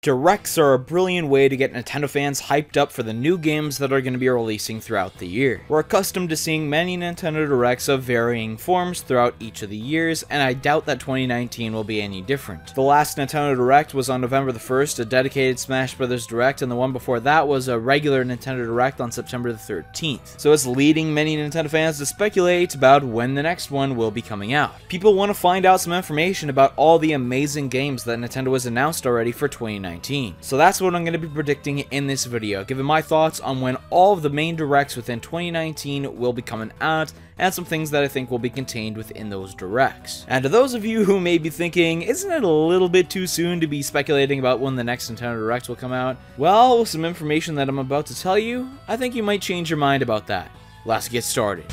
Directs are a brilliant way to get Nintendo fans hyped up for the new games that are going to be releasing throughout the year. We're accustomed to seeing many Nintendo Directs of varying forms throughout each of the years, and I doubt that 2019 will be any different. The last Nintendo Direct was on November the 1st, a dedicated Smash Bros. Direct, and the one before that was a regular Nintendo Direct on September the 13th. So it's leading many Nintendo fans to speculate about when the next one will be coming out. People want to find out some information about all the amazing games that Nintendo has announced already for 2019. So that's what I'm going to be predicting in this video, giving my thoughts on when all of the main directs within 2019 will be coming out, and some things that I think will be contained within those directs. And to those of you who may be thinking, isn't it a little bit too soon to be speculating about when the next Nintendo Direct will come out? Well, with some information that I'm about to tell you, I think you might change your mind about that. Let's get started.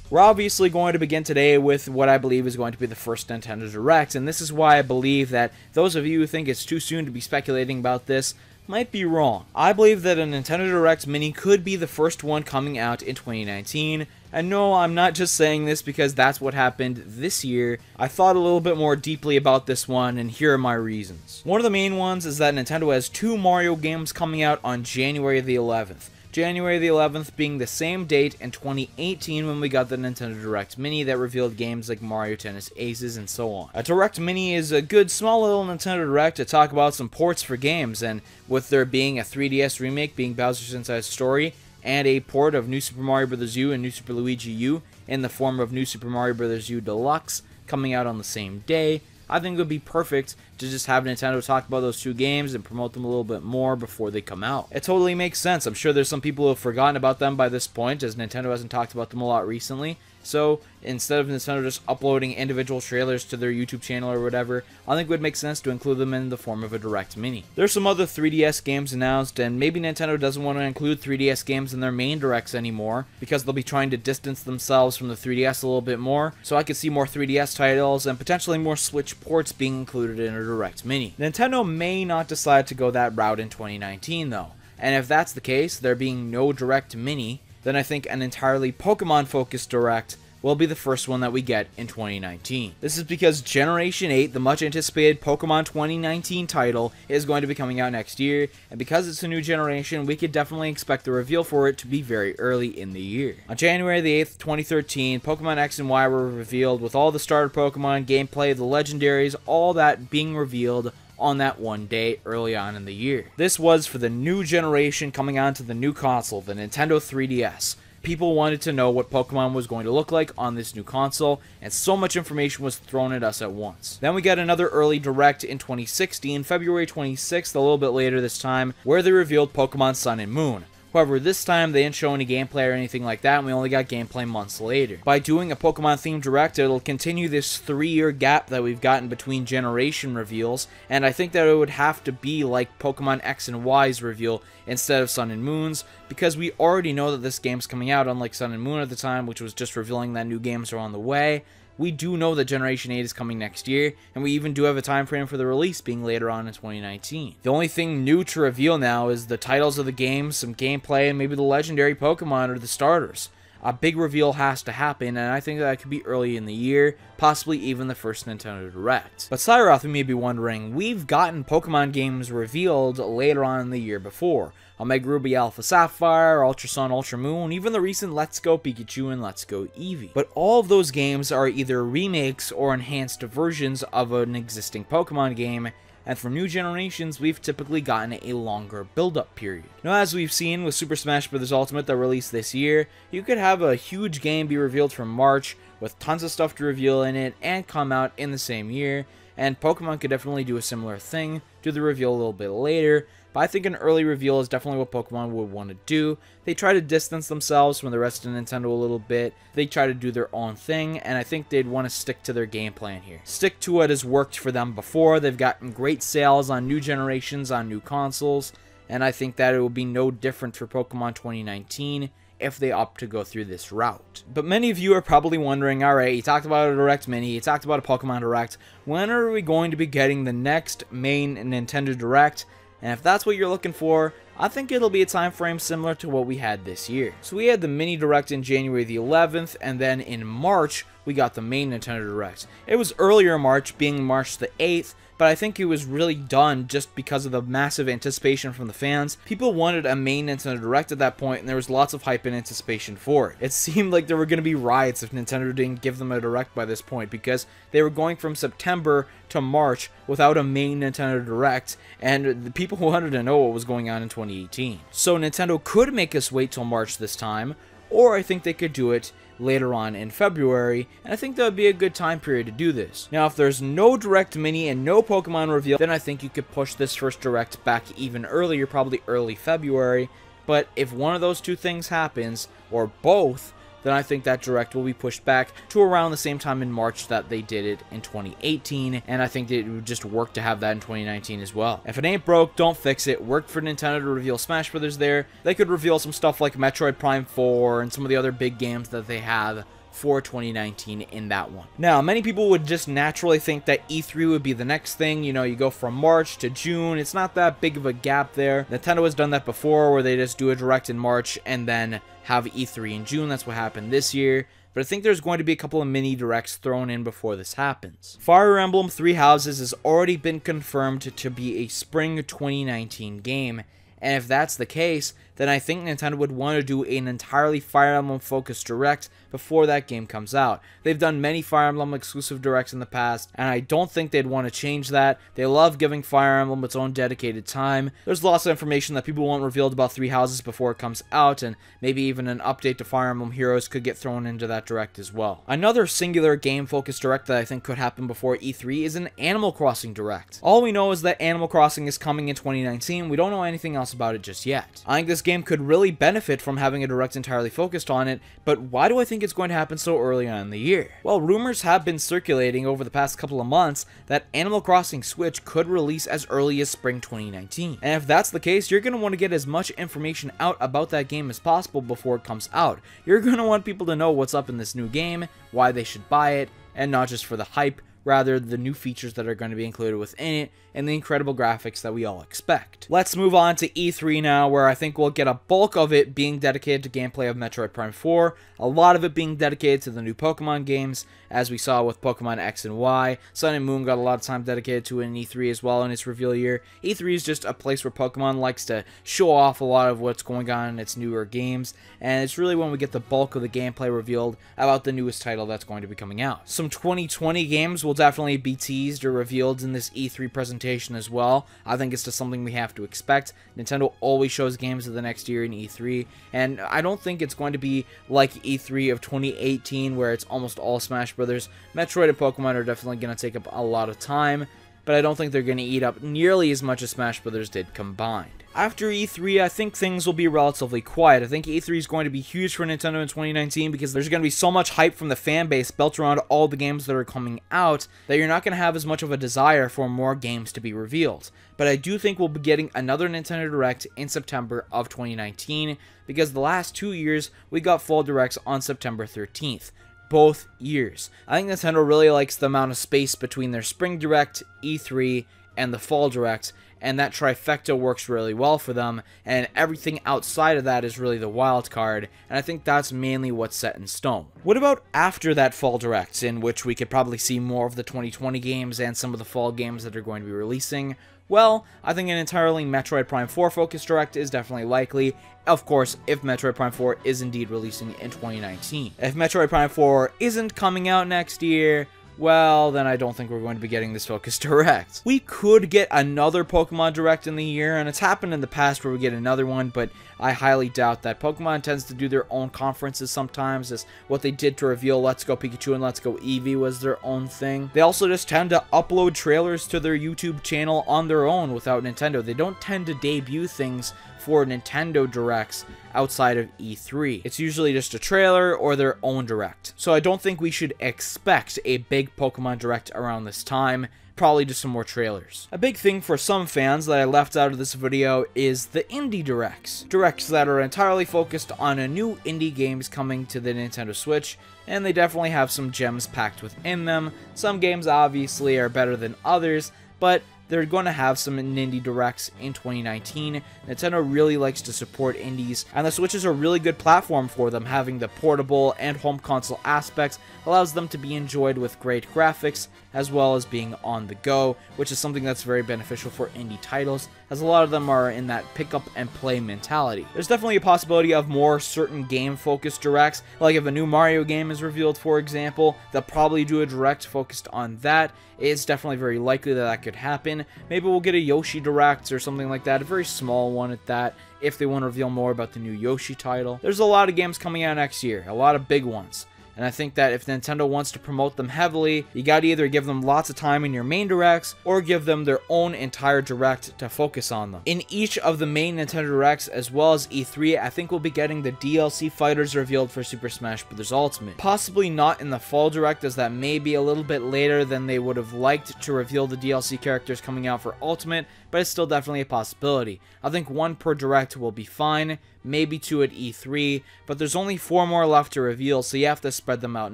We're obviously going to begin today with what I believe is going to be the first Nintendo Direct, and this is why I believe that those of you who think it's too soon to be speculating about this might be wrong. I believe that a Nintendo Direct Mini could be the first one coming out in 2019, and no, I'm not just saying this because that's what happened this year. I thought a little bit more deeply about this one, and here are my reasons. One of the main ones is that Nintendo has 2 Mario games coming out on January the 11th. January the 11th being the same date in 2018 when we got the Nintendo Direct Mini that revealed games like Mario Tennis Aces and so on. A Direct Mini is a good small little Nintendo Direct to talk about some ports for games, and with there being a 3DS remake being Bowser's Inside Story, and a port of New Super Mario Bros. U and New Super Luigi U in the form of New Super Mario Bros. U Deluxe coming out on the same day, I think it would be perfect to just have Nintendo talk about those 2 games and promote them a little bit more before they come out. It totally makes sense. I'm sure there's some people who have forgotten about them by this point, as Nintendo hasn't talked about them a lot recently. So instead of Nintendo just uploading individual trailers to their YouTube channel or whatever, I think it would make sense to include them in the form of a Direct Mini. There's some other 3DS games announced, and maybe Nintendo doesn't want to include 3DS games in their main Directs anymore, because they'll be trying to distance themselves from the 3DS a little bit more, so I could see more 3DS titles and potentially more Switch ports being included in a Direct Mini. Nintendo may not decide to go that route in 2019 though, and if that's the case, there being no Direct Mini, then I think an entirely Pokemon-focused Direct will be the first one that we get in 2019. This is because Generation 8, the much anticipated Pokemon 2019 title, is going to be coming out next year, and because it's a new generation, we could definitely expect the reveal for it to be very early in the year. On January the 8th, 2013, Pokemon X and Y were revealed with all the starter Pokemon, gameplay, the legendaries, all that being revealed on that one day early on in the year. This was for the new generation coming onto the new console, the Nintendo 3DS. People wanted to know what Pokemon was going to look like on this new console, and so much information was thrown at us at once. Then we got another early Direct in 2016, February 26th, a little bit later this time, where they revealed Pokemon Sun and Moon. However, this time they didn't show any gameplay or anything like that, and we only got gameplay months later. By doing a Pokemon-themed Direct, it'll continue this 3-year gap that we've gotten between generation reveals, and I think that it would have to be like Pokemon X and Y's reveal instead of Sun and Moon's, because we already know that this game's coming out, unlike Sun and Moon at the time, which was just revealing that new games are on the way. We do know that Generation 8 is coming next year, and we even do have a time frame for the release being later on in 2019. The only thing new to reveal now is the titles of the games, some gameplay, and maybe the legendary Pokemon or the starters. A big reveal has to happen, and I think that could be early in the year, possibly even the first Nintendo Direct. But Siiroth, you may be wondering, we've gotten Pokemon games revealed later on in the year before. Omega Ruby Alpha Sapphire, Ultra Sun, Ultra Moon, even the recent Let's Go Pikachu and Let's Go Eevee. But all of those games are either remakes or enhanced versions of an existing Pokemon game, and for new generations, we've typically gotten a longer build-up period. Now, as we've seen with Super Smash Bros. Ultimate that released this year, you could have a huge game be revealed from March, with tons of stuff to reveal in it, and come out in the same year, and Pokemon could definitely do a similar thing, do the reveal a little bit later, but I think an early reveal is definitely what Pokemon would want to do. They try to distance themselves from the rest of Nintendo a little bit. They try to do their own thing, and I think they'd want to stick to their game plan here. Stick to what has worked for them before. They've gotten great sales on new generations, on new consoles, and I think that it will be no different for Pokemon 2019 if they opt to go through this route. But many of you are probably wondering, alright, you talked about a Direct Mini, you talked about a Pokemon Direct, when are we going to be getting the next main Nintendo Direct? And if that's what you're looking for, I think it'll be a time frame similar to what we had this year. So we had the mini direct in January the 11th, and then in March, we got the main Nintendo Direct. It was earlier in March, being March the 8th, but I think it was really done just because of the massive anticipation from the fans. People wanted a main Nintendo Direct at that point, and there was lots of hype and anticipation for it. It seemed like there were going to be riots if Nintendo didn't give them a Direct by this point, because they were going from September to March without a main Nintendo Direct, and the people wanted to know what was going on in 2018. So Nintendo could make us wait till March this time, or I think they could do it later on in February, and I think that would be a good time period to do this. Now, if there's no Direct Mini and no Pokemon reveal, then I think you could push this first Direct back even earlier, probably early February. But if one of those two things happens, or both, then I think that Direct will be pushed back to around the same time in March that they did it in 2018, and I think that it would just work to have that in 2019 as well. If it ain't broke, don't fix it. Worked for Nintendo to reveal Smash Brothers there. They could reveal some stuff like Metroid Prime 4 and some of the other big games that they have for 2019 in that one. Now, many people would just naturally think that E3 would be the next thing. You know, you go from March to June. It's not that big of a gap there. Nintendo has done that before, where they just do a Direct in March and then have E3 in June. That's what happened this year. But I think there's going to be a couple of mini Directs thrown in before this happens. Fire Emblem Three Houses has already been confirmed to be a spring 2019 game. And if that's the case, then I think Nintendo would want to do an entirely Fire Emblem focused Direct before that game comes out. They've done many Fire Emblem exclusive Directs in the past, and I don't think they'd want to change that. They love giving Fire Emblem its own dedicated time. There's lots of information that people want revealed about Three Houses before it comes out, and maybe even an update to Fire Emblem Heroes could get thrown into that Direct as well. Another singular game-focused Direct that I think could happen before E3 is an Animal Crossing Direct. All we know is that Animal Crossing is coming in 2019. We don't know anything else about it just yet. I think this game could really benefit from having a Direct entirely focused on it, but why do I think it's going to happen so early on in the year? Well, rumors have been circulating over the past couple of months that Animal Crossing Switch could release as early as spring 2019. And if that's the case, you're going to want to get as much information out about that game as possible before it comes out. You're going to want people to know what's up in this new game, why they should buy it, and not just for the hype, rather the new features that are going to be included within it, and the incredible graphics that we all expect. Let's move on to E3 now, where I think we'll get a bulk of it being dedicated to gameplay of Metroid Prime 4, a lot of it being dedicated to the new Pokemon games, as we saw with Pokemon X and Y. Sun and Moon got a lot of time dedicated to it in E3 as well in its reveal year. E3 is just a place where Pokemon likes to show off a lot of what's going on in its newer games, and it's really when we get the bulk of the gameplay revealed about the newest title that's going to be coming out. Some 2020 games will definitely be teased or revealed in this E3 presentation as well. I think it's just something we have to expect. Nintendo always shows games of the next year in E3, and I don't think it's going to be like E3 of 2018 where it's almost all Smash Brothers. Metroid and Pokemon are definitely going to take up a lot of time, but I don't think they're going to eat up nearly as much as Smash Brothers did combined. After E3, I think things will be relatively quiet. I think E3 is going to be huge for Nintendo in 2019 because there's going to be so much hype from the fan base built around all the games that are coming out that you're not going to have as much of a desire for more games to be revealed. But I do think we'll be getting another Nintendo Direct in September of 2019 because the last 2 years we got full Directs on September 13th. Both years. I think Nintendo really likes the amount of space between their Spring Direct, E3, and the Fall Direct, and that trifecta works really well for them, and everything outside of that is really the wild card, and I think that's mainly what's set in stone. What about after that Fall Direct, in which we could probably see more of the 2020 games and some of the fall games that are going to be releasing? Well, I think an entirely Metroid Prime 4 focused Direct is definitely likely, of course, if Metroid Prime 4 is indeed releasing in 2019. If Metroid Prime 4 isn't coming out next year, well, then I don't think we're going to be getting this focused Direct. We could get another Pokemon Direct in the year, and it's happened in the past where we get another one, but I highly doubt that. Pokemon tends to do their own conferences sometimes, as what they did to reveal Let's Go Pikachu and Let's Go Eevee was their own thing. They also just tend to upload trailers to their YouTube channel on their own without Nintendo. They don't tend to debut things for Nintendo Directs outside of E3. It's usually just a trailer or their own Direct. So I don't think we should expect a big Pokemon Direct around this time. Probably just some more trailers. A big thing for some fans that I left out of this video is the indie Directs. Directs that are entirely focused on a new indie games coming to the Nintendo Switch, and they definitely have some gems packed within them. Some games obviously are better than others, but they're going to have some indie directs in 2019. Nintendo really likes to support indies, and the Switch is a really good platform for them. Having the portable and home console aspects allows them to be enjoyed with great graphics, as well as being on the go, which is something that's very beneficial for indie titles, as a lot of them are in that pick up and play mentality. There's definitely a possibility of more certain game focused directs, like if a new Mario game is revealed, for example, they'll probably do a direct focused on that. It's definitely very likely that that could happen. Maybe we'll get a Yoshi direct or something like that, a very small one at that, if they want to reveal more about the new Yoshi title. There's a lot of games coming out next year, a lot of big ones. And I think that if Nintendo wants to promote them heavily, you gotta either give them lots of time in your main directs, or give them their own entire direct to focus on them. In each of the main Nintendo directs, as well as E3, I think we'll be getting the DLC fighters revealed for Super Smash Bros. Ultimate. Possibly not in the fall direct, as that may be a little bit later than they would have liked to reveal the DLC characters coming out for Ultimate, but it's still definitely a possibility. I think one per direct will be fine, maybe 2 at E3, but there's only 4 more left to reveal, so you have to spread them out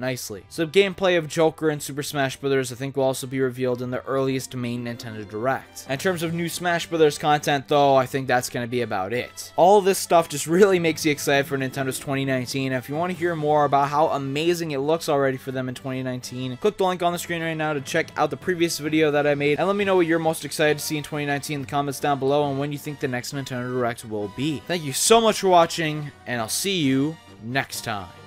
nicely. So gameplay of Joker and Super Smash Bros. I think will also be revealed in the earliest main Nintendo Direct. In terms of new Smash Bros. Content though, I think that's going to be about it. All of this stuff just really makes you excited for Nintendo's 2019. If you want to hear more about how amazing it looks already for them in 2019, click the link on the screen right now to check out the previous video that I made, and let me know what you're most excited to see in 2019 in the comments down below, and when you think the next Nintendo Direct will be. Thank you so much for watching, and I'll see you next time.